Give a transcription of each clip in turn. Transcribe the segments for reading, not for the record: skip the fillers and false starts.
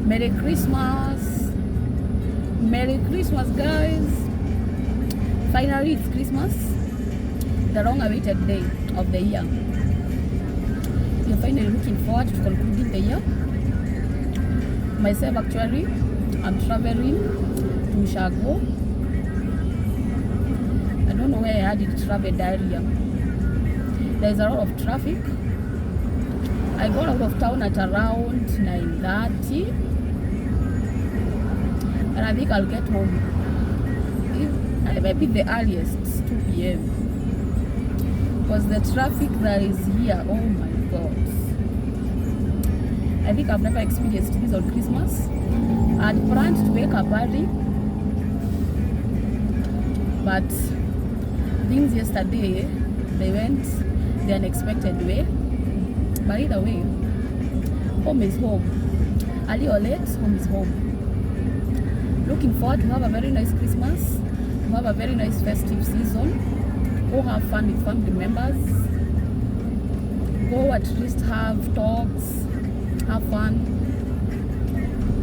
Merry Christmas. Merry Christmas, guys. Finally, it's Christmas. The long-awaited day of the year. We're finally looking forward to concluding the year. Myself, actually, I'm traveling to Njagi. I don't know where I had it traveled earlier. There's a lot of traffic. I got out of town at around 9:30, and I think I'll get home maybe the earliest 2 p.m. because the traffic that is here, oh my god, I think I've never experienced this on Christmas. I had planned to wake up early, but things yesterday, they went the unexpected way. But either way, home is home. Early or late, home is home. Looking forward to have a very nice Christmas, to have a very nice festive season. Go have fun with family members. Go at least have talks, have fun,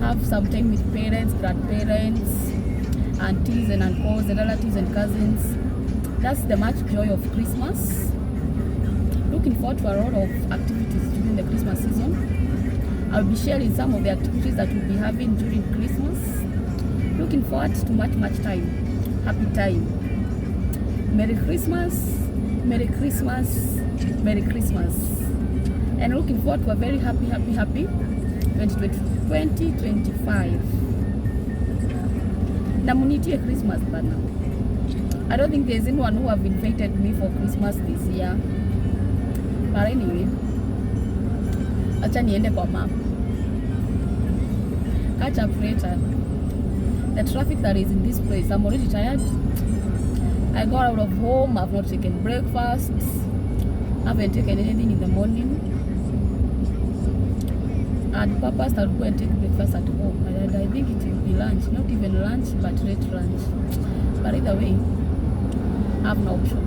have some time with parents, grandparents, aunties and uncles, and relatives and cousins. That's the much joy of Christmas. Looking forward to a lot of activities during the Christmas season. I'll be sharing some of the activities that we'll be having during Christmas. Looking forward to much time. Happy time. Merry Christmas, Merry Christmas, Merry Christmas. And looking forward to a very happy 2025. Namunitie Christmas bana. I don't think there's anyone who have invited me for Christmas this year. But anyway, acha niende kwa mama. Catch up later. The traffic that is in this place, I'm already tired. I got out of home, I've not taken breakfast, I haven't taken anything in the morning. And Papa started to go and take breakfast at home. And I think it will be lunch, not even lunch, but late lunch. But either way, I have no option.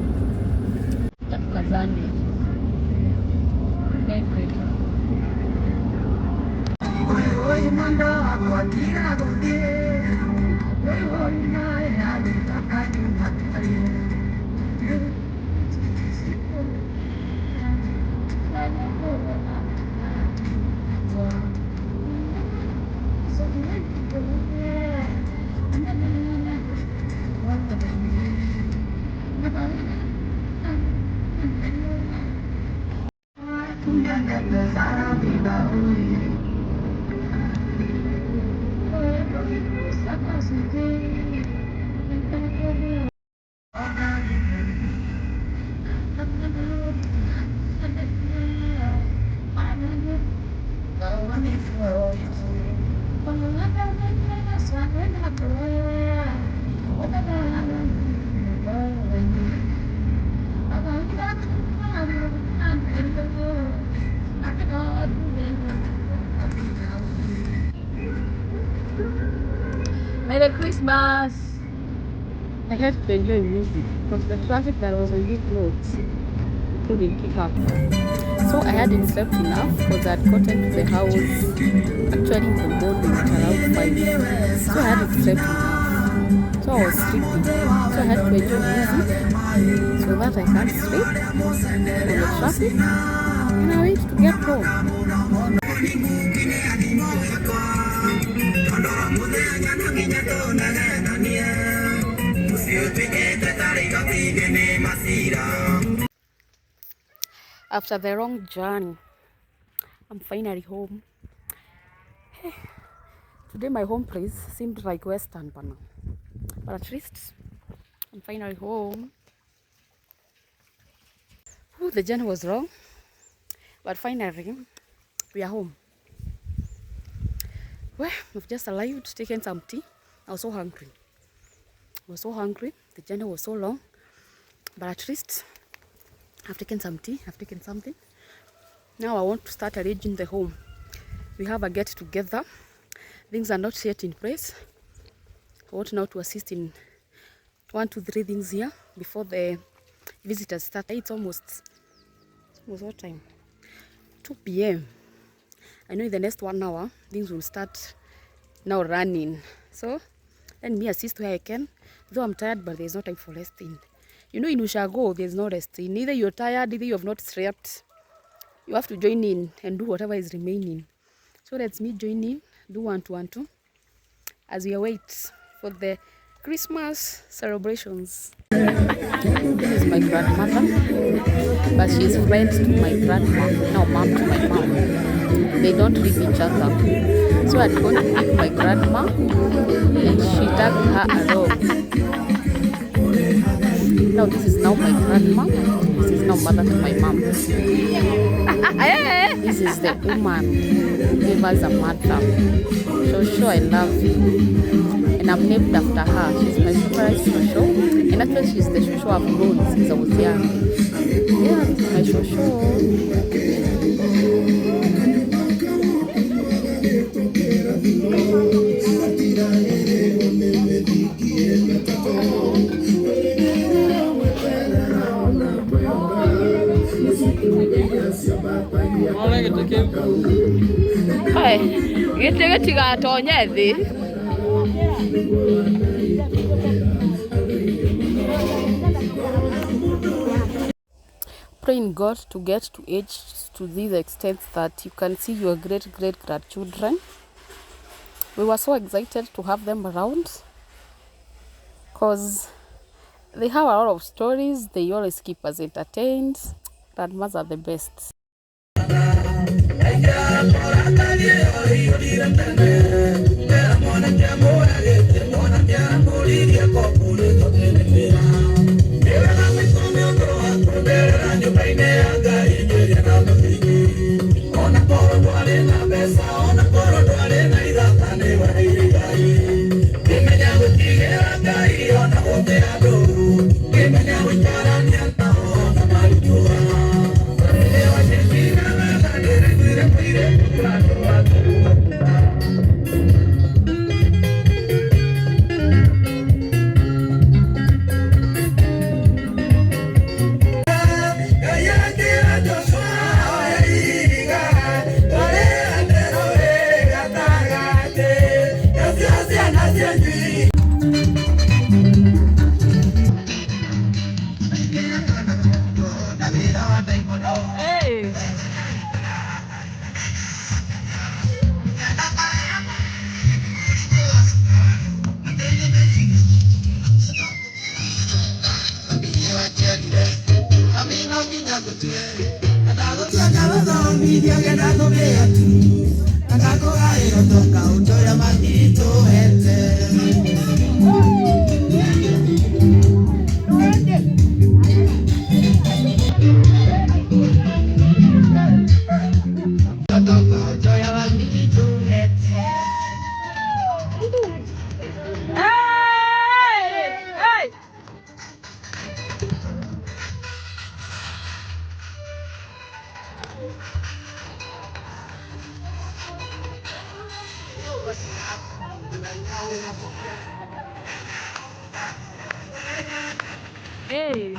Takukazane. Merry Christmas! I had to enjoy music because the traffic that was on these roads couldn't keep up. So I hadn't slept enough because I had gotten to the house actually in the morning at around 5. So I hadn't slept enough. So I was sleeping. So I had to enjoy music so that I can't sleep on the traffic and I wait to get home. After the long journey, I'm finally home. Hey, today my home place seemed like Western Bana, but at least I'm finally home. Ooh, the journey was long, but finally we are home. Well, we've just arrived, taken some tea. I was so hungry. The journey was so long, but at least I've taken some tea, I've taken something. Now I want to start arranging the home. We have a get together. Things are not yet in place. I want now to assist in 1, 2, 3 things here before the visitors start. It's almost what time? 2 p.m. I know in the next 1 hour things will start now running. So let me assist where I can. Though I'm tired, but there's no time for resting. You know, in Ushago, there's no resting. Either you're tired, either you have not slept. You have to join in and do whatever is remaining. So let's me join in, do 1, 2, 1, 2, as we await for the Christmas celebrations. This is my grandmother, but she's friend to my grandma, no, mom to my mom. They don't leave each other. So I'd go to pick my grandma and she tagged her along. Now this is now my grandma. This is now mother to my mom. This is the woman who gave us a mother. Shosho, I love you. And I'm named after her. She's my favorite Shosho. And actually she's the Shosho I've known since I was young. Yeah, this is my Shosho. Hey, get tigatonye thi. Praying God to get to age to this extent that you can see your great grandchildren. We were so excited to have them around because they have a lot of stories. They always keep us entertained. Grandmas are the best. Hey.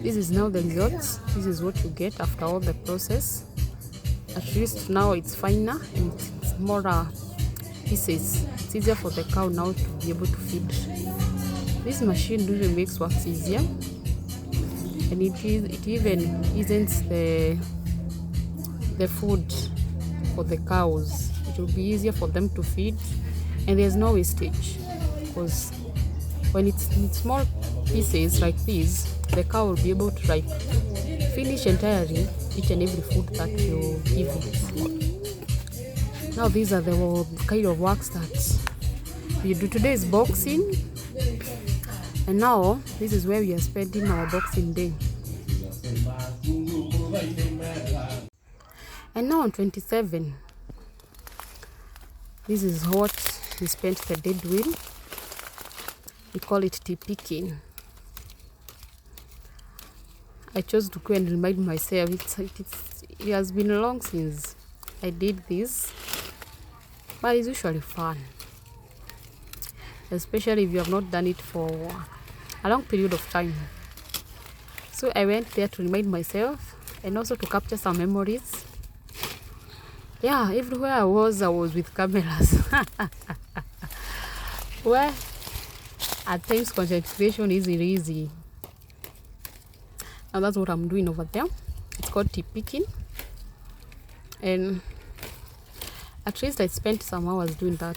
This is now the results. This is what you get after all the process. At least now it's finer and it's more pieces. It's easier for the cow now to be able to feed. This machine really makes work easier, and it even isn't the food for the cows. It will be easier for them to feed, and there's no wastage, because when it's in small pieces like this, the cow will be able to finish entirely each and every food that you give it. Now these are the kind of works that we do. Today is boxing, and now this is where we are spending our boxing day. And now on 27, this is what we spent the day doing. We call it tea picking. I chose to go and remind myself it has been long since I did this, but it's usually fun, especially if you have not done it for a long period of time. So I went there to remind myself and also to capture some memories. Yeah, everywhere I was with cameras. Well, at times content creation isn't easy. And that's what I'm doing over there. It's called tea picking, and at least I spent some hours doing that.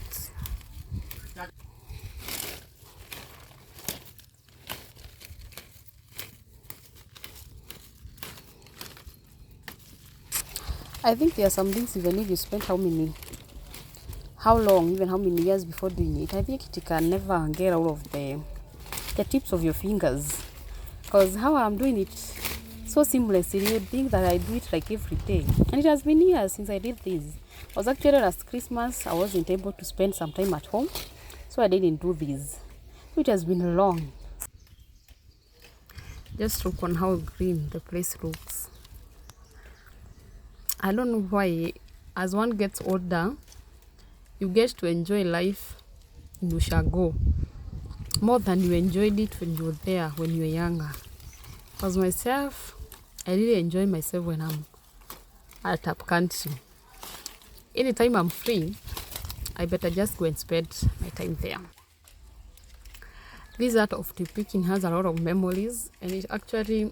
I think there are some things, even if you spend how long, even how many years before doing it, I think it can never get out of the tips of your fingers. Because how I'm doing it so seamlessly, you'd think that I do it like every day. And it has been years since I did this. I was actually last Christmas, I wasn't able to spend some time at home, so I didn't do this. It has been long. Just look on how green the place looks. I don't know why, as one gets older, you get to enjoy life in Ushago more than you enjoyed it when you were there when you were younger. Because myself, I really enjoy myself when I'm at up country. Anytime I'm free, I better just go and spend my time there. This art of tea picking has a lot of memories, and it actually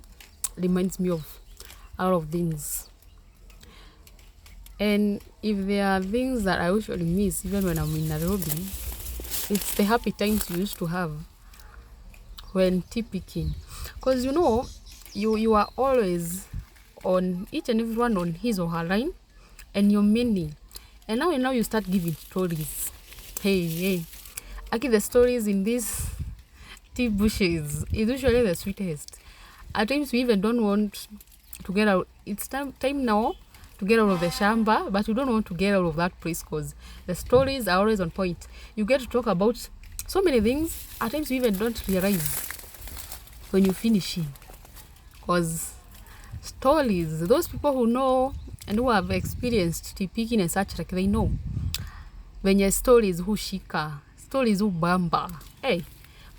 reminds me of a lot of things. And if there are things that I usually miss even when I'm in Nairobi, it's the happy times you used to have when tea picking. Because you are always on, each and everyone on his or her line, and you're many. And now you start giving stories. Hey. Actually, the stories in these tea bushes is usually the sweetest. At times we even don't want to get out. It's time now to get out of the shamba, but you don't want to get out of that place because the stories are always on point. You get to talk about so many things. At times you even don't realize when you finish it, because stories, those people who know and who have experienced tea picking and such, like, they know venye stories hushika, stories hubamba. Hey,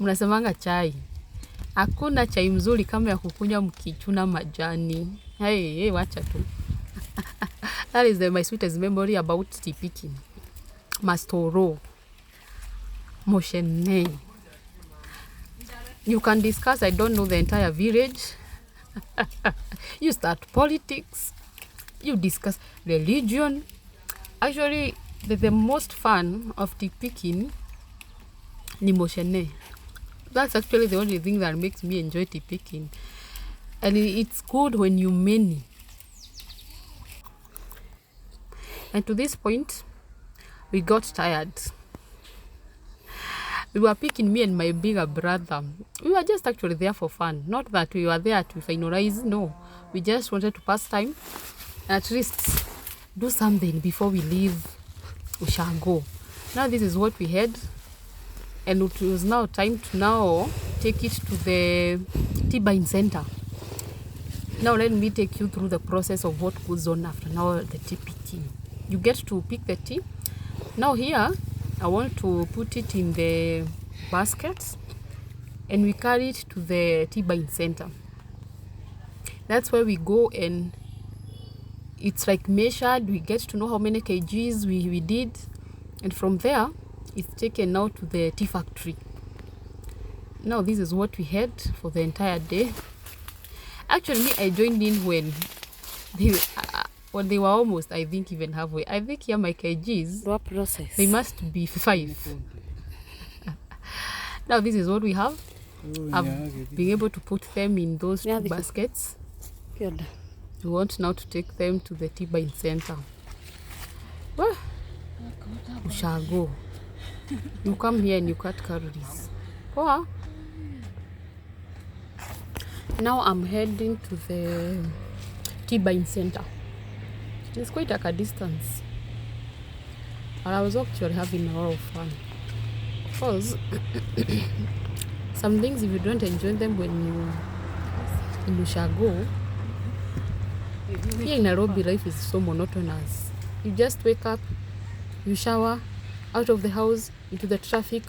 mnasemanga chai, hakuna chai mzuri kama ya kukunywa mkichuna majani. Hey, wacha tu. That is my sweetest memory about tea picking. Mastoro, Moshene. You can discuss, I don't know, the entire village. You start politics. You discuss religion. Actually, the most fun of tea picking ni Moshene. That's actually the only thing that makes me enjoy tea picking. And it's good when you many. And to this point, we got tired. We were picking, me and my bigger brother. We were just actually there for fun. Not that we were there to finalize, no. We just wanted to pass time and at least do something before we leave Ushago. Now this is what we had. And it was now time to take it to the tea buying center. Now let me take you through the process of what goes on after now the tea picking. You get to pick the tea. Now here, I want to put it in the baskets and we carry it to the tea buying center. That's where we go and it's like measured. We get to know how many kgs we did. And from there, it's taken now to the tea factory. Now this is what we had for the entire day. Actually, I joined in when they were almost, I think, even halfway. I think here my kgs, what process? They must be 5. Now this is what we have. I've been able to put them in those 2 baskets. Good. We want now to take them to the tea buying center. Well, we shall go. You come here and you cut calories. Wow. Now I'm heading to the tea buying center. It's quite like a distance. And I was actually having a lot of fun. Because some things, if you don't enjoy them when you shall go, here in Nairobi, life is so monotonous. You just wake up, you shower, out of the house, into the traffic,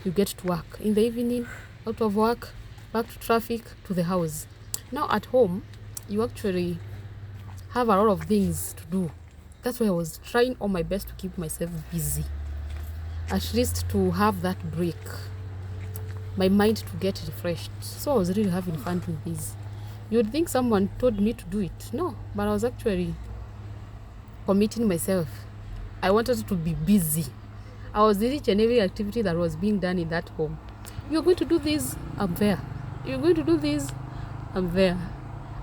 you get to work. In the evening, out of work, back to traffic, to the house. Now at home, you actually have a lot of things to do. That's why I was trying all my best to keep myself busy. At least to have that break. My mind to get refreshed. So I was really having fun doing this. You would think someone told me to do it. No, but I was actually committing myself. I wanted to be busy. I was in each and every activity that was being done in that home. You're going to do this, I'm there. You're going to do this, I'm there.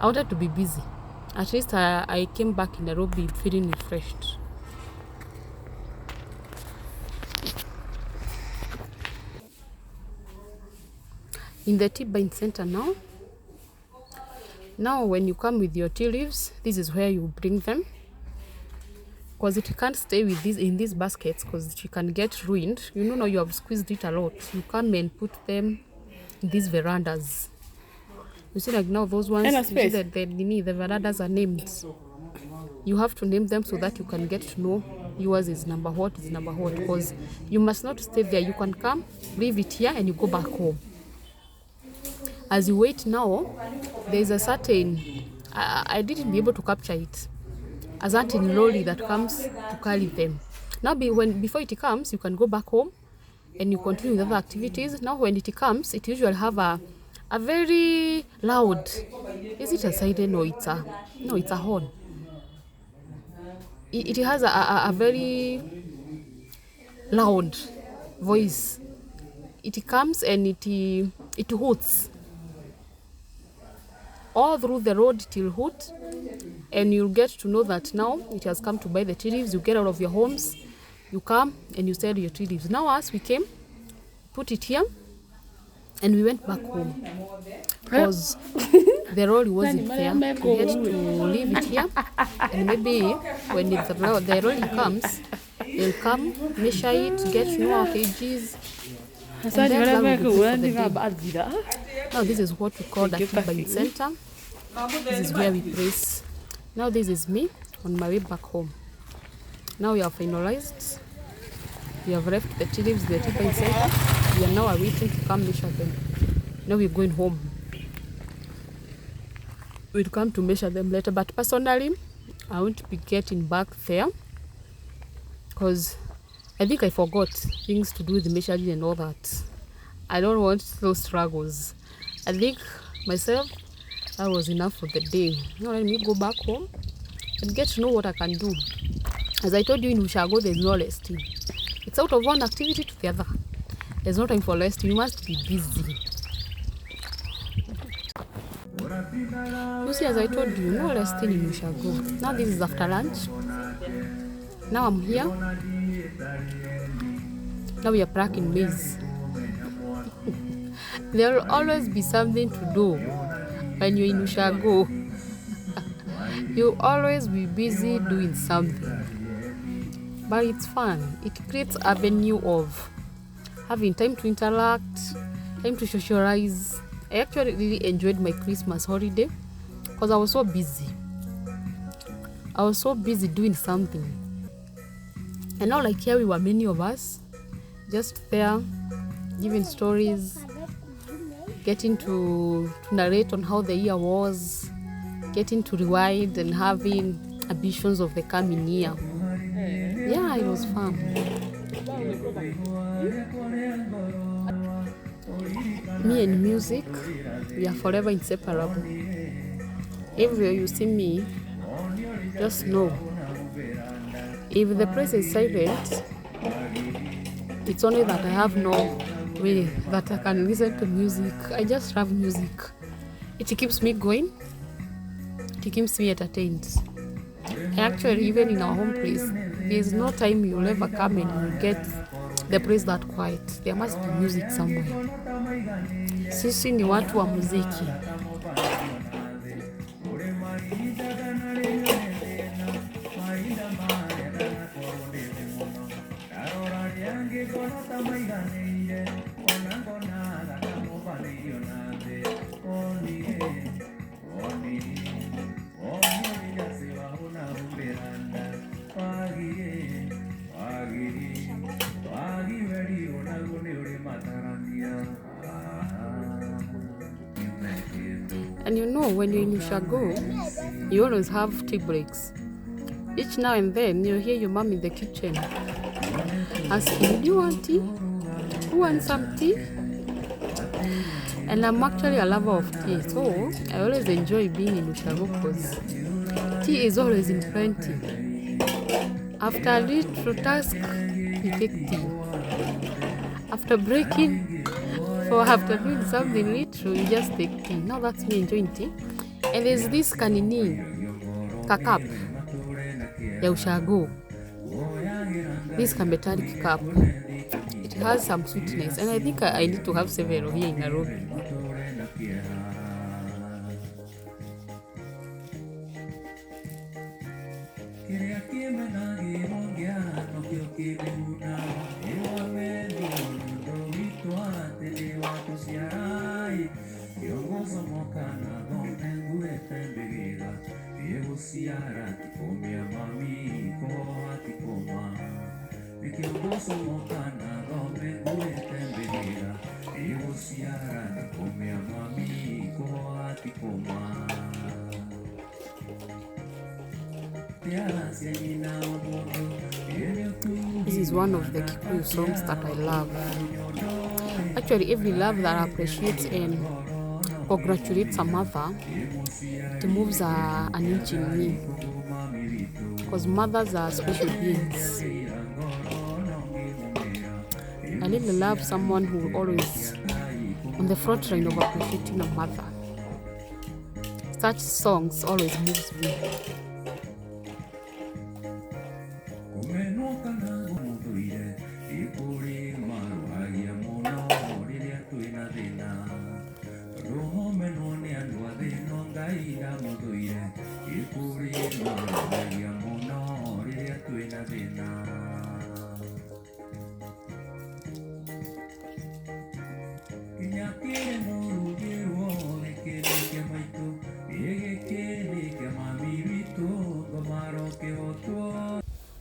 I wanted to be busy. At least I came back in Nairobi feeling refreshed. In the tea buying center now when you come with your tea leaves, this is where you bring them, because it can't stay with this in these baskets because she can get ruined. You know, now you have squeezed it a lot. You come and put them in these verandas. You see, like now those ones, you see that the verandas are named. You have to name them so that you can get to know yours is number what, because you must not stay there. You can come, leave it here, and you go back home. As you wait now, there is a certain, I didn't be able to capture it, a certain lorry that comes to carry them. Now before it comes, you can go back home and you continue with other activities. Now when it comes, it usually have a very loud, is it a siren or it's a horn? It has a very loud voice. It comes and it hoots all through the road till hoot, and you'll get to know that now it has come to buy the tea leaves. You get out of your homes, you come and you sell your tea leaves. Now as we came, put it here, and we went back home because the road wasn't there. We had to leave it here, and maybe when the road comes, they'll come, measure it, get to know our kgs. And then that will be good for the day. Now this is what we call the tea buying center. This is where we place. Now this is me on my way back home. Now we have finalized. We have left the tea leaves, the tea buying center. We are now waiting to come measure them. Now we're going home. We'll come to measure them later, but personally I won't be getting back there because I think I forgot things to do with the measuring and all that. I don't want those struggles. I think myself, that was enough for the day. Now let me go back home and get to know what I can do. As I told you, in Ushago, there's no resting. It's out of one activity to the other. There's no time for resting. You must be busy. You see, as I told you, no resting in Ushago. Now this is after lunch. Now I'm here. Now we are packing maize. There will always be something to do when you're in Ushago. You'll always be busy doing something. But it's fun. It creates an avenue of having time to interact, time to socialize. I actually really enjoyed my Christmas holiday because I was so busy. I was so busy doing something. And now like here we were many of us just there giving stories, getting to narrate on how the year was, getting to rewind and having ambitions of the coming year. Yeah, it was fun. Me and music, we are forever inseparable. Everywhere you see me, just know, if the place is silent, it's only that I have no way that I can listen to music. I just love music. It keeps me going. It keeps me entertained. Actually, even in our home place, there's no time you'll ever come and you get the place that quiet. There must be music somewhere. Sisi ni watu wa muziki. And you know, when you're in Ushago, you always have tea breaks. Each now and then, you hear your mom in the kitchen asking, do you want tea? Who wants some tea? And I'm actually a lover of tea, so I always enjoy being in Ushago because tea is always in plenty. After a little task, you take tea. After breaking, after doing something little, you just take tea. Now that's me enjoying tea. And there's this kanini. cup ya ushago. This Kambetari cup. It has some sweetness, and I think I need to have several here in Nairobi. This is one of the Kikuyu songs that I love. Actually, every love that appreciates and congratulates a mother, it moves an inch in me. Because mothers are special beings. I really love someone who always on the front line of appreciating a mother. Such songs always moves me.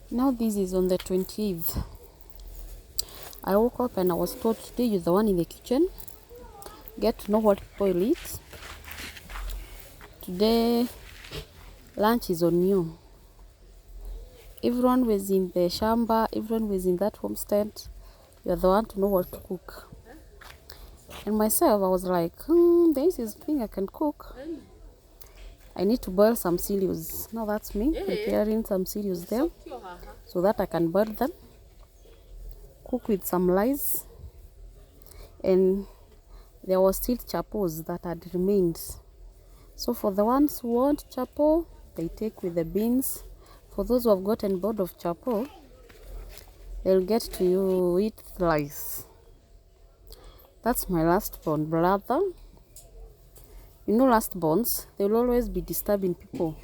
Now this is on the 20th. I woke up and I was told today you're the one in the kitchen. Get to know what people eat. Today lunch is on you. Everyone was in the shamba, everyone was in that homestead. You're the one to know what to cook. And myself, I was like, this is the thing I can cook. I need to boil some cereals. Now that's me preparing some cereals there so that I can boil them, cook with some rice, and there was still chapos that had remained. So for the ones who want chapo, they take with the beans. For those who have gotten bored of chapo, they'll get to eat rice. That's my last born brother. You know, last borns, they will always be disturbing people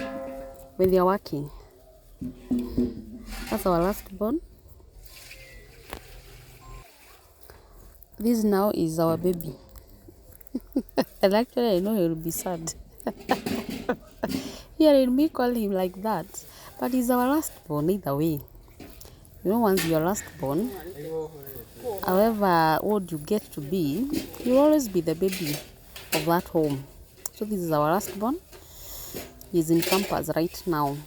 when they are working. That's our last born. This now is our baby. And actually I know he will be sad hearing me call him like that. But he's our last born either way. You know, once you're last born, however old you get to be, you'll always be the baby of that home. So this is our last born. He's in campus right now.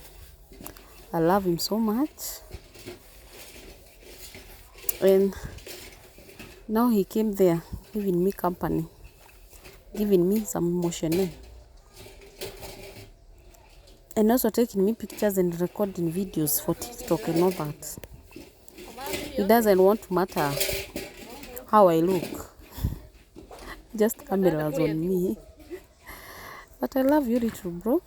I love him so much. And now he came there, giving me company, giving me some emotion, and also taking me pictures and recording videos for TikTok and all that. It doesn't want to matter how I look, just cameras on me. But I love you, little bro.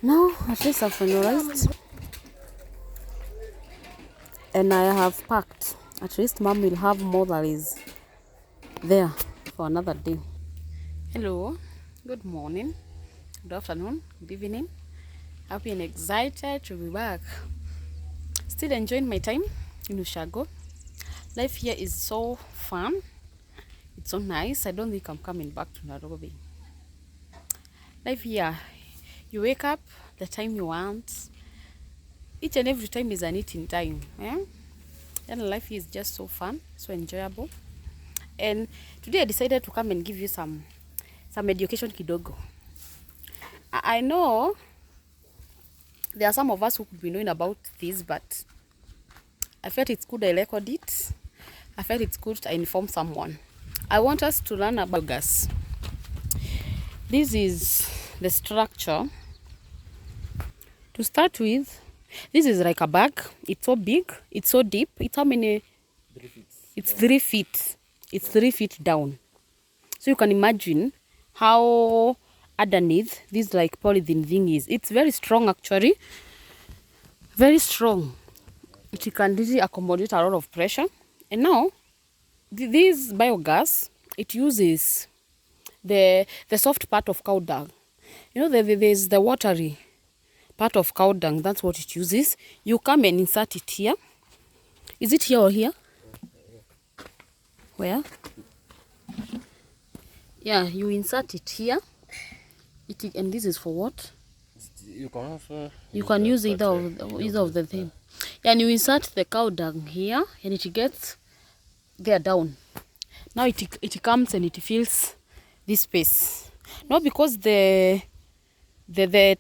Now at least I've finalized and I have packed. At least mom will have more that is there for another day. Hello, good morning, good afternoon, good evening. Happy and excited to be back. Still enjoying my time in Ushago. Life here is so fun. It's so nice. I don't think I'm coming back to Nairobi. Life here, you wake up the time you want. Each and every time is an eating time. And life is just so fun, so enjoyable. And today I decided to come and give you some education kidogo. I know there are some of us who could be knowing about this, but I felt it's good I record it. I felt it's good to inform someone. I want us to learn about gas. This is the structure. To start with, this is like a bag. It's so big, it's so deep. It's how many? 3 feet. It's 3 feet. It's 3 feet down. So you can imagine how underneath this like polythene thing is. It's very strong actually, very strong. It can really accommodate a lot of pressure. And now this biogas, it uses the soft part of cow dung. You know, there's the watery part of cow dung. That's what it uses. You come and insert it here. Is it here or here? Where? Yeah, you insert it here. And this is for what? You can also use either of the thing. Yeah, and you insert the cow dung here, and it gets there down. Now it comes and it fills this space. Not because the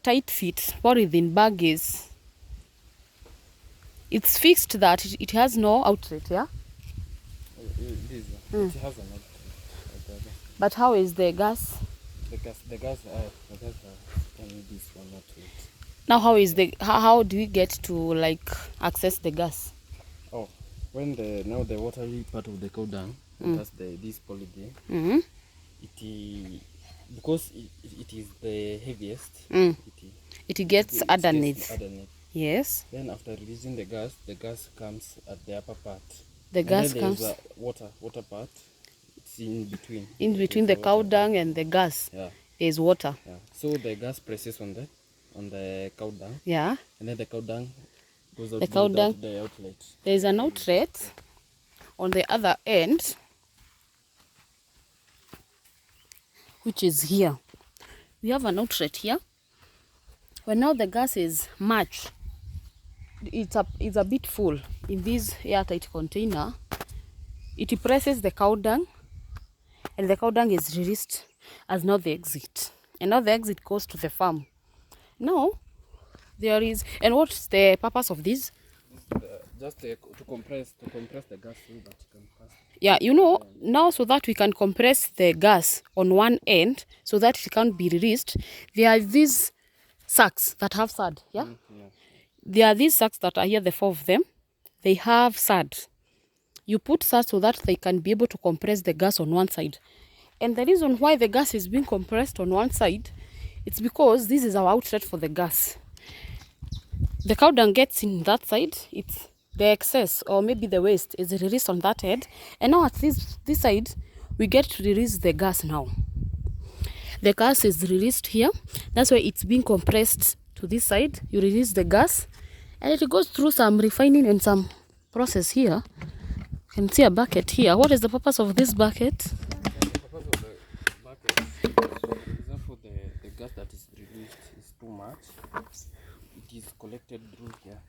tight fit polythene bag it's fixed that it has no outlet, yeah? It has an outlet. But how is the gas? The gas can this one outlet. Now how do we get to like access the gas? Oh, when the watery part of the cow dung, that's this polythene. Because it is the heaviest. It gets underneath. Yes. Then after releasing the gas comes at the upper part. The gas comes. There's a water part. It's in between. In between the cow dung and the gas. Yeah. There's water. Yeah. So the gas presses on the cow dung. Yeah. And then the cow dung goes out the outlet. There's an outlet on the other end, which is here. We have an outlet here. When now the gas is much, it's a bit full in this airtight container. It presses the cow dung, and the cow dung is released as now the exit. And now the exit goes to the farm. Now there is, and what's the purpose of this? Just to compress the gas so that it can pass. Yeah, you know, now so that we can compress the gas on one end so that it can be released, there are these sacks that have SAD, yeah? Yeah. There are these sacks that are here, the 4 of them. They have SAD. You put SAD so that they can be able to compress the gas on one side. And the reason why the gas is being compressed on one side, it's because this is our outlet for the gas. The cow dung gets in that side, it's the excess or maybe the waste is released on that end, and now at this side we get to release the gas. Now the gas is released here, that's why it's being compressed to this side. You release the gas and it goes through some refining and some process here. You can see a bucket here. What is the purpose of this bucket? The purpose of the bucket, for example, the gas that is released is too much, it is collected through here.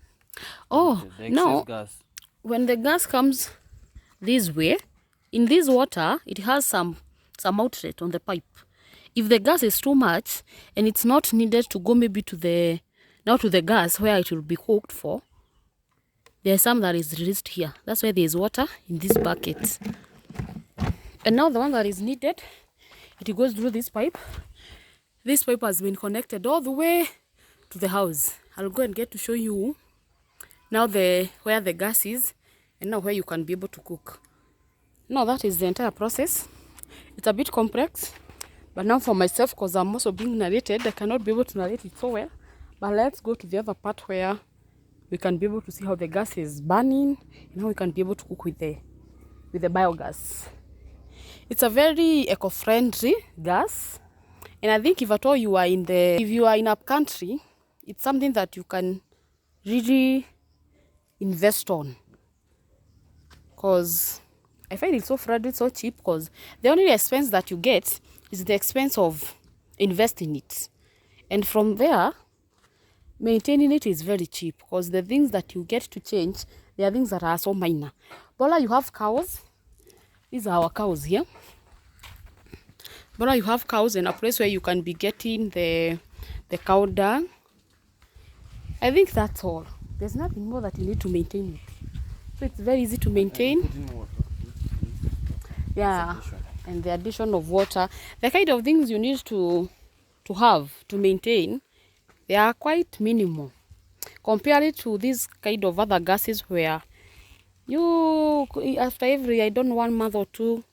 Oh, now gas. When the gas comes this way, in this water, it has some outlet on the pipe. If the gas is too much and it's not needed to go maybe to the gas where it will be cooked for, there's some that is released here. That's why there's water in this bucket. And now the one that is needed, it goes through this pipe. This pipe has been connected all the way to the house. I'll go and get to show you now where the gas is and now where you can be able to cook. Now that is the entire process. It's a bit complex, but now for myself, because I'm also being narrated, I cannot be able to narrate it so well. But let's go to the other part where we can be able to see how the gas is burning and how we can be able to cook with the biogas. It's a very eco-friendly gas, and I think if at all you are if you are in a country, it's something that you can really invest on, because I find it so fragile, so cheap, because the only expense that you get is the expense of investing it, and from there maintaining it is very cheap, because the things that you get to change, there are things that are so minor. Bola, you have cows. These are our cows here. Bola, you have cows in a place where you can be getting the cow dung. I think that's all. There's nothing more that you need to maintain it. So it's very easy to maintain. Yeah, and the addition of water. The kind of things you need to have to maintain, they are quite minimal. Compare it to this kind of other gases where you, after every, 1 month or 2,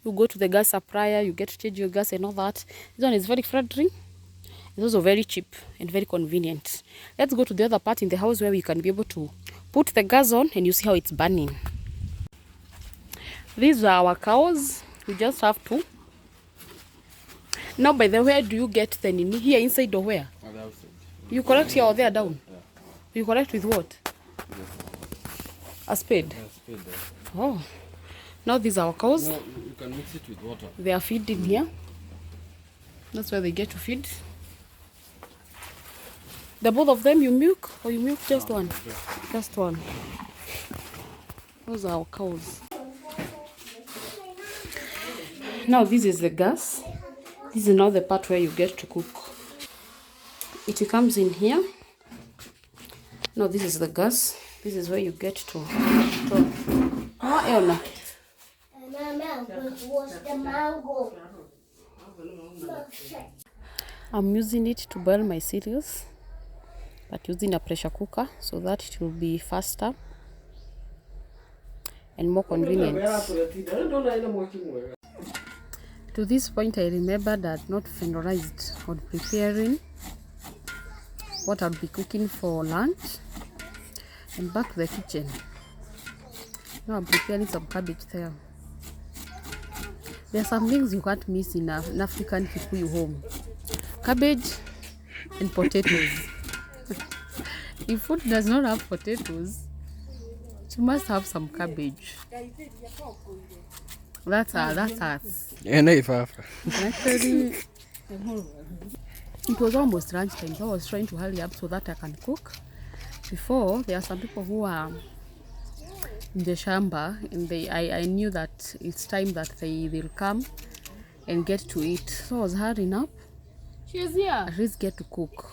You go to the gas supplier, you get to change your gas and all that. This one is very friendly. It's also very cheap and very convenient. Let's go to the other part in the house where we can be able to put the gas on and you see how it's burning. These are our cows. We just have to. Now, by the way, do you get the nini here inside or where? On the outside. You collect here or there down? Yeah. You collect with what? A spade? Yeah, spade there. Oh. Now these are our cows. No, you can mix it with water. They are feeding here. That's where they get to feed. The both of them you milk or you milk just one? Just one. Those are our cows. Now this is the gas. This is now the part where you get to cook. It comes in here. Now this is the gas. This is where you get to. I'm using it to boil my cereals, but using a pressure cooker so that it will be faster and more convenient. To this point, I remember that not finalized on preparing what I'll be cooking for lunch. And back to the kitchen. Now I'm preparing some cabbage there. There are some things you can't miss in an African Kikuyu home. Cabbage and potatoes. If food does not have potatoes, it must have some cabbage. That's us. Actually, it was almost lunchtime, so I was trying to hurry up so that I can cook. Before, there are some people who are in the shamba, and I knew that it's time that they'll come and get to eat. So I was hurrying up. She's here. At least get to cook.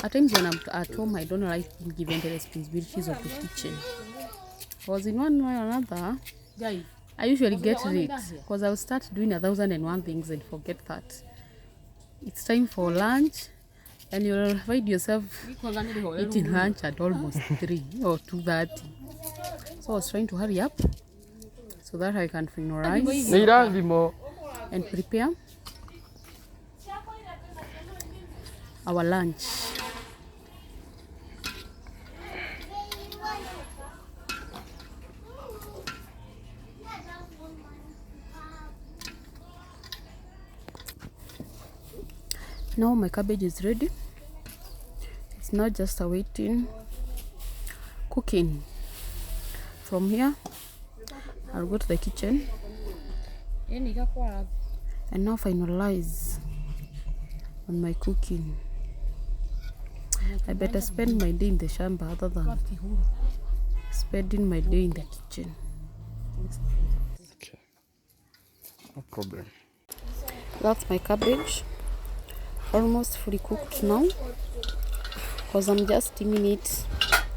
At times when I'm at home, I don't like being given the responsibilities of the kitchen. Because in one way or another, I usually get late because I'll start doing 1,001 things and forget that it's time for lunch. And you'll find yourself eating lunch at almost 3 or 2:30. So I was trying to hurry up so that I can finalize and prepare our lunch. Now my cabbage is ready. It's not just awaiting cooking. From here, I'll go to the kitchen and now finalize on my cooking. I better spend my day in the shamba other than spending my day in the kitchen. Okay. No problem. That's my cabbage. Almost fully cooked now because I'm just steaming it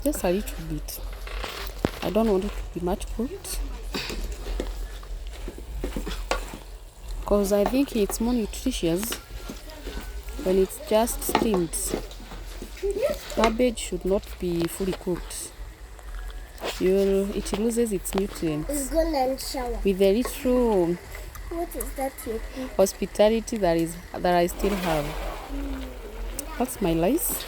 just a little bit. I don't want it to be much cooked because I think it's more nutritious when it's just steamed. Cabbage should not be fully cooked. It loses its nutrients with a little hospitality that I still have. That's my rice.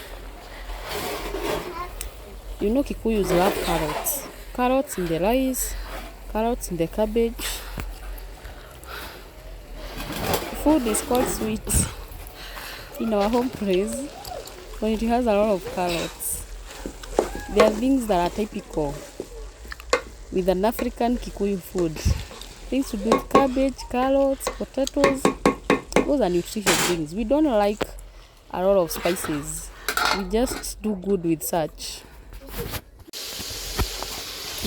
You know Kikuyus love carrots. Carrots in the rice, carrots in the cabbage. Food is called sweet in our home place when it has a lot of carrots. There are things that are typical with an African Kikuyu food. Things to do with cabbage, carrots, potatoes. Those are nutritious things. We don't like a lot of spices. We just do good with such.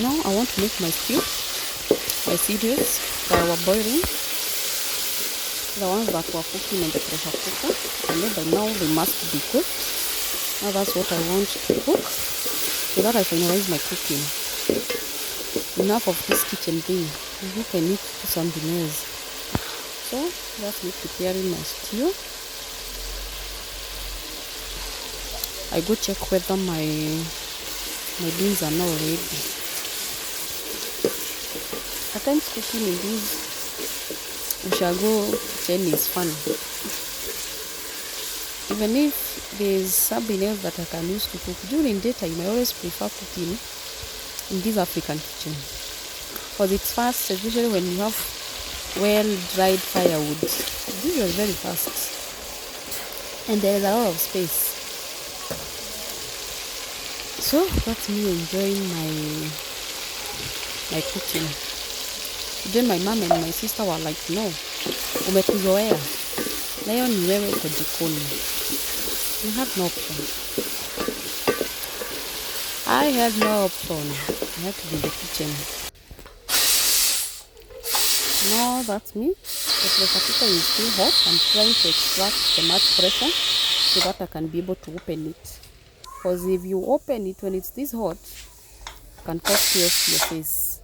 Now I want to make my stew, my cereals that were boiling, the ones that were cooking in the pressure cooker. I know by now they must be cooked. Now that's what I want to cook so that I finalize my cooking. Enough of this kitchen thing. I think I need to do something else. So that's me preparing my stew. I go check whether my beans are now ready. At times cooking in this Ushago kitchen is fun. Even if there's something else that I can use to cook during daytime, I always prefer cooking in this African kitchen because it's fast, especially when you have well-dried firewood. This is very fast and there is a lot of space. So that's me enjoying my cooking. Then my mom and my sister were like, no, umetuzoea. Leo ni wewe uko jikoni. You had no option. I had no option. I had to be in the kitchen. Now that's me. The pressure cooker is still hot. I'm trying to extract the much pressure so that I can be able to open it. Because if you open it when it's this hot, it can cause tears to your face.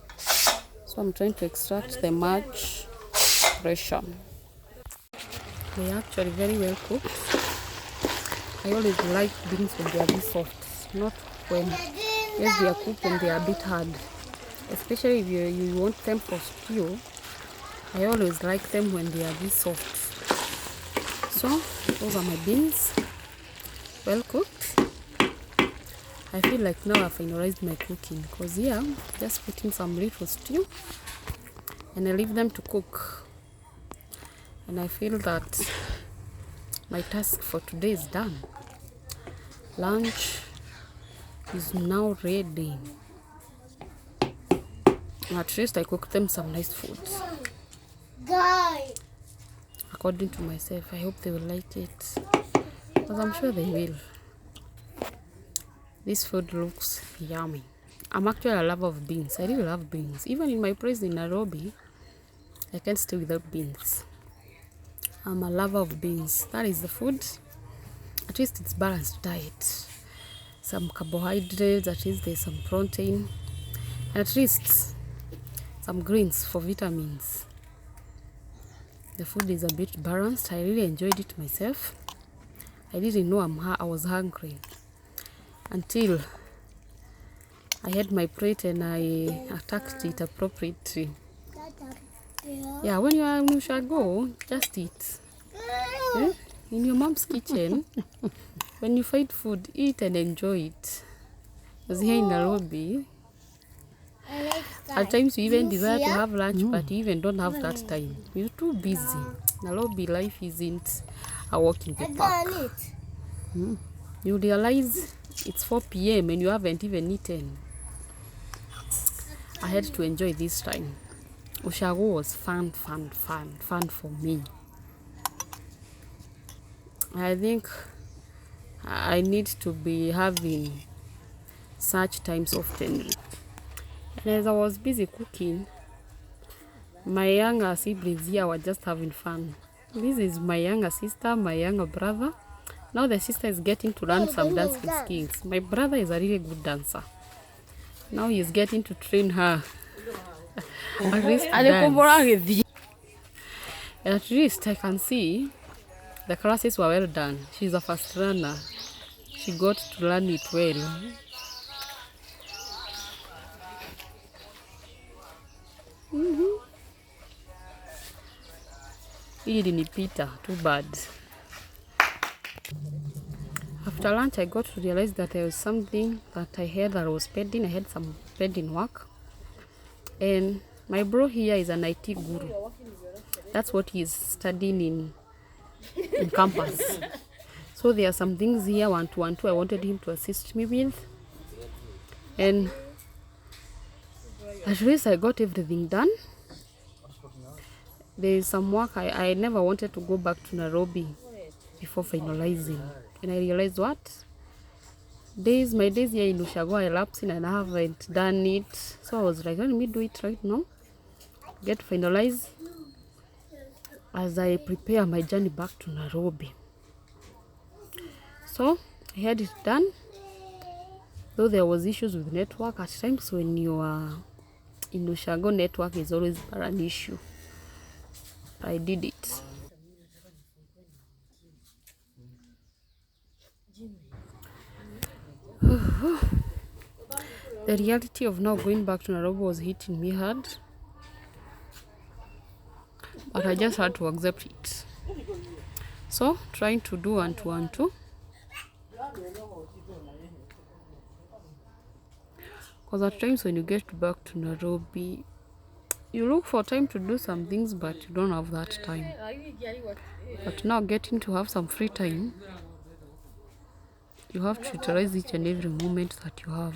So I'm trying to extract the much pressure. They are actually very well cooked. I always like beans when they are this soft, not when yes they are cooked and they are a bit hard. Especially if you want them for stew, I always like them when they are this soft. So those are my beans, well cooked. I feel like now I've finalized my cooking because here just putting some little stew and I leave them to cook. And I feel that my task for today is done. Lunch is now ready. At least I cooked them some nice food. According to myself, I hope they will like it. Because I'm sure they will. This food looks yummy. I'm actually a lover of beans. I really love beans. Even in my place in Nairobi, I can't stay without beans. I'm a lover of beans. That is the food. At least it's balanced diet. Some carbohydrates, at least there's some protein. And at least some greens for vitamins. The food is a bit balanced. I really enjoyed it myself. I didn't know I was hungry until I had my plate and I attacked it appropriately. Yeah, when you shall go, just eat. Yeah? In your mom's kitchen, when you find food, eat and enjoy it. Because here in Nairobi, at times you even desire to have lunch, but you even don't have that time. You're too busy. Nairobi life isn't a walk in the park. You realize it's 4 p.m. and you haven't even eaten. I had to enjoy this time. Ushago was fun for me. I think I need to be having such times often. And as I was busy cooking, my younger siblings here were just having fun. This is my younger sister, my younger brother. Now the sister is getting to learn some dancing skills. My brother is a really good dancer. Now he is getting to train her. At least I can see the classes were well done. She's a fast runner. She got to learn it well. Hii ilinipita, too bad. After lunch, I got to realize that there was something that I had that was pending. I had some pending work. And my bro here is an IT guru. That's what he is studying in campus. So there are some things here, one to I wanted him to assist me with. And at least I got everything done. There is some work I never wanted to go back to Nairobi before finalizing. And I realized what? My days here in Ushago are elapsing and I haven't done it. So I was like, let me do it right now. Get finalized as I prepare my journey back to Nairobi. So I had it done. Though there was issues with network, at times when you are in Ushago, network is always an issue. I did it. The reality of now going back to Nairobi was hitting me hard. but I just had to accept it. So trying to do 1 to 1 2, because at times when you get back to Nairobi, you look for time to do some things, but you don't have that time. But now getting to have some free time, you have to utilize each and every moment that you have.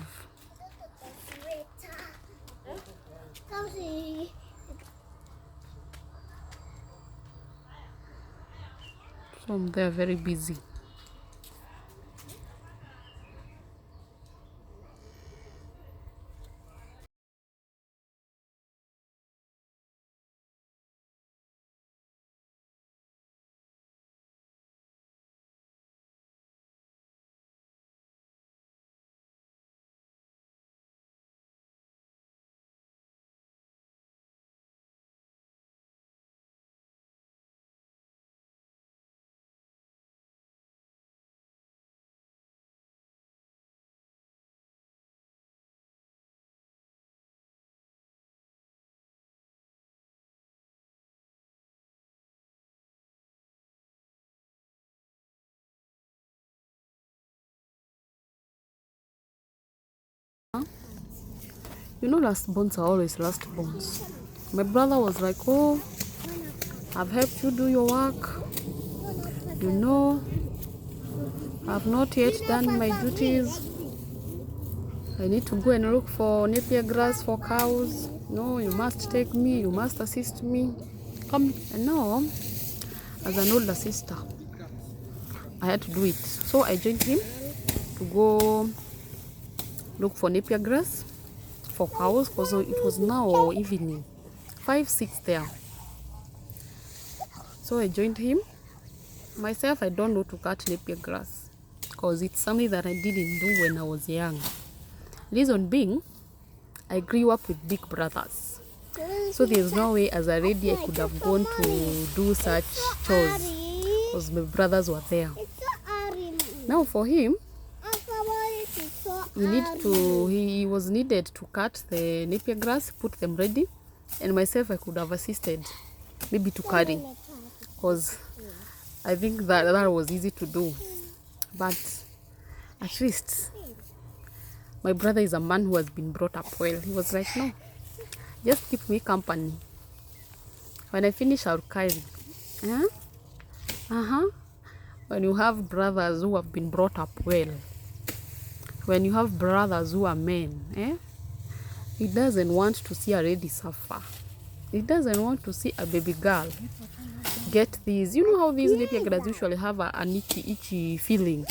So I'm there very busy. You know, last bonds are always last bonds. My brother was like, oh, I've helped you do your work. You know, I've not yet done my duties. I need to go and look for napier grass for cows. No, you must take me. You must assist me. Come. And now, as an older sister, I had to do it. So I joined him to go look for napier grass for cows, because it was now evening, 5, 6 there. So I joined him. Myself, I don't know to cut napier grass, because it's something that I didn't do when I was young. Reason being, I grew up with big brothers. So there's no way as a lady I could have gone to do such chores, because my brothers were there. Now for him, he was needed to cut the napier grass, put them ready, and myself I could have assisted, maybe to carry, because I think that was easy to do. But at least my brother is a man who has been brought up well. He was like, no, just keep me company. When I finish, I'll carry. When you have brothers who have been brought up well, when you have brothers who are men, he doesn't want to see a lady suffer. He doesn't want to see a baby girl get these. You know how these napier grass usually have an itchy feeling.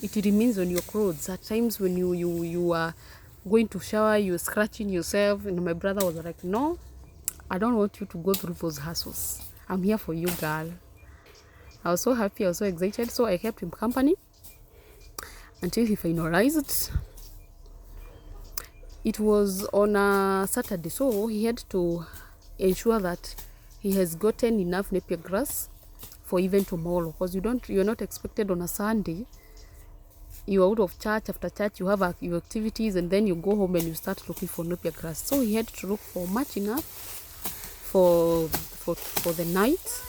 It remains on your clothes. At times when you are going to shower, you're scratching yourself. And my brother was like, no, I don't want you to go through those hassles. I'm here for you, girl. I was so happy, I was so excited. So I kept him company until he finalized. It was on a Saturday, so he had to ensure that he has gotten enough napier grass for even tomorrow, because you're not expected on a Sunday. You're out of church, after church you have your activities, and then you go home and you start looking for napier grass. So he had to look for much enough for the night,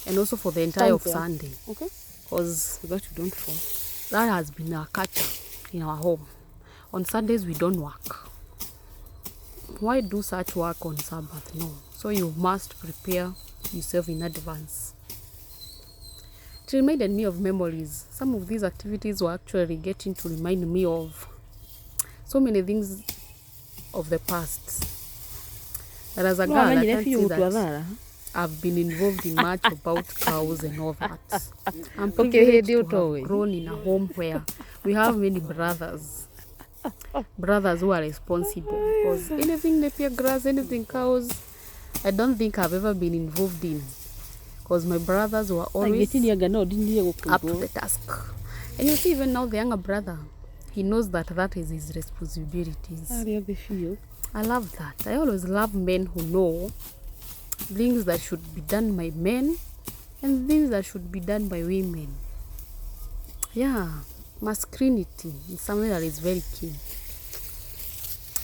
and also for the entire of Sunday. Okay, because that you don't fall. That has been our culture in our home. On Sundays we don't work. Why do such work on Sabbath? No. So you must prepare yourself in advance. It reminded me of memories. Some of these activities were actually getting to remind me of so many things of the past. But as a girl, I can't say that I've been involved in much about cows and all that. I'm privileged to have grown in a home where we have many brothers who are responsible. Because anything napier grass, anything cows, I don't think I've ever been involved in. Because my brothers were always up to the task. And you see, even now the younger brother, he knows that is his responsibilities. I love that. I always love men who know things that should be done by men and things that should be done by women. Yeah, masculinity is something that is very key,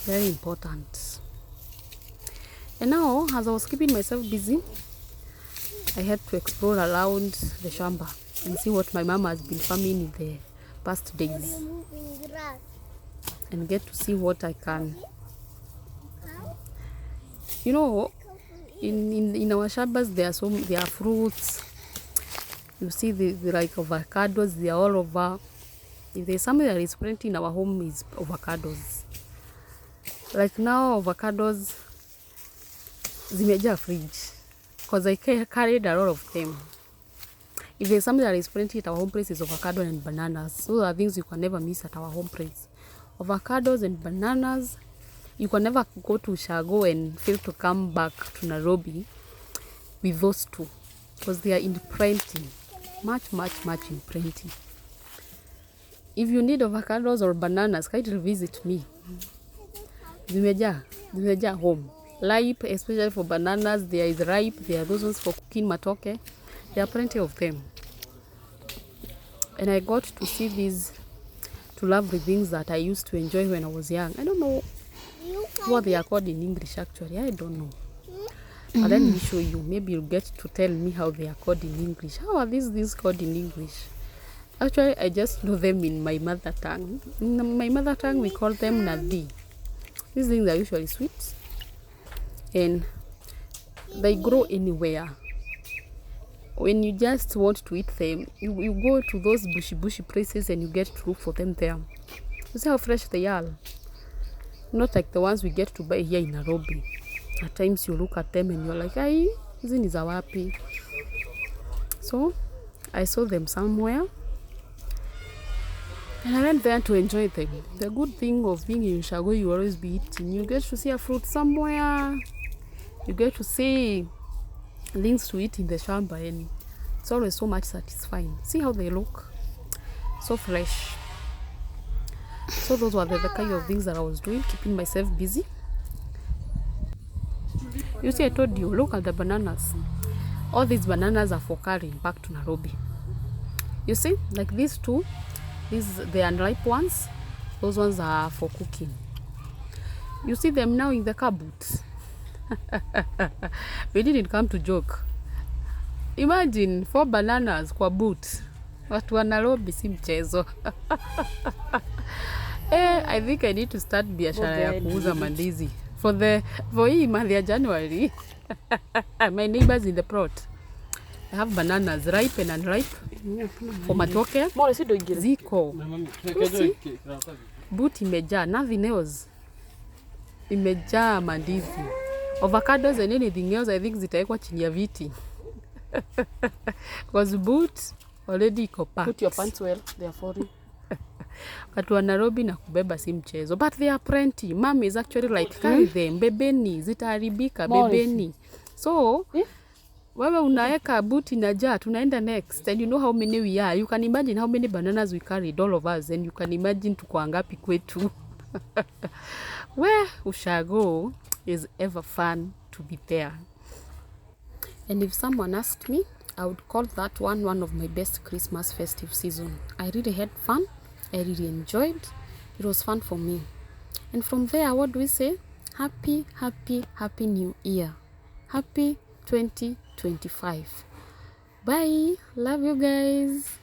very important. And now, as I was keeping myself busy, I had to explore around the shamba and see what my mom has been farming in the past days, and get to see what I can. You know, in our shambas there are fruits. You see the like avocados, they are all over. If there's something that is plenty in our home, is avocados. Like now, avocados zimejaa fridge because I carried a lot of them. If there's something that is plenty at our home place, is avocado and bananas. Those are things you can never miss at our home place. Avocados and bananas. You can never go to Shago and fail to come back to Nairobi with those two, because they are in plenty, much in plenty. If you need avocados or bananas, kindly visit me. Zimejaa home. Ripe, especially for bananas, there is ripe. There are those ones for cooking matoke. There are plenty of them. And I got to see these two lovely things that I used to enjoy when I was young. I don't know what they are called in English, actually. I don't know. But let me show you. Maybe you'll get to tell me how they are called in English. How are these called in English? Actually, I just know them in my mother tongue. In my mother tongue, we call them Njagi. These things are usually sweet, and they grow anywhere. When you just want to eat them, you go to those bushy places and you get to look for them there. You see how fresh they are. Not like the ones we get to buy here in Nairobi. At times you look at them and you're like, "Ay, hizi ni za wapi?" So I saw them somewhere and I went there to enjoy them. The good thing of being in Shago, you always be eating. You get to see a fruit somewhere. You get to see things to eat in the shamba, and it's always so much satisfying. See how they look, so fresh. So those were the kind of things that I was doing, keeping myself busy. You see, I told you, look at the bananas. All these bananas are for carrying back to Nairobi. You see, like these two, the unripe ones, those ones are for cooking. You see them now in the car boot. We didn't come to joke. Imagine 4 bananas kwa boot. Watu wa Nairobi si mchezo. I think I need to start biashara ya kuuza mandizi for hii month ya January. My neighbors in the plot, I have bananas, ripe and unripe, for matoke. Ziko. Boot imejaa, nothing else. Imejaa mandizi. Avocados and anything else, I think zitaekwa chini ya viti. Because boot already iko packed. Put your pants well, they are for you. Watu wa Nairobi na kubeba si mchezo. But they are plenty. Mom is actually like, carry them, bebeni, zitaharibika, bebeni. So, wewe unaeka boot inajaa, tunaenda next. And you know how many we are. You can imagine how many bananas we carried, all of us. And you can imagine tuko wangapi kwetu. Where Ushago is ever fun to be there. And if someone asked me, I would call that one of my best Christmas festive season. I really had fun. I really enjoyed. It was fun for me. And from there, what do we say? Happy New Year. Happy 2025. Bye. Love you guys.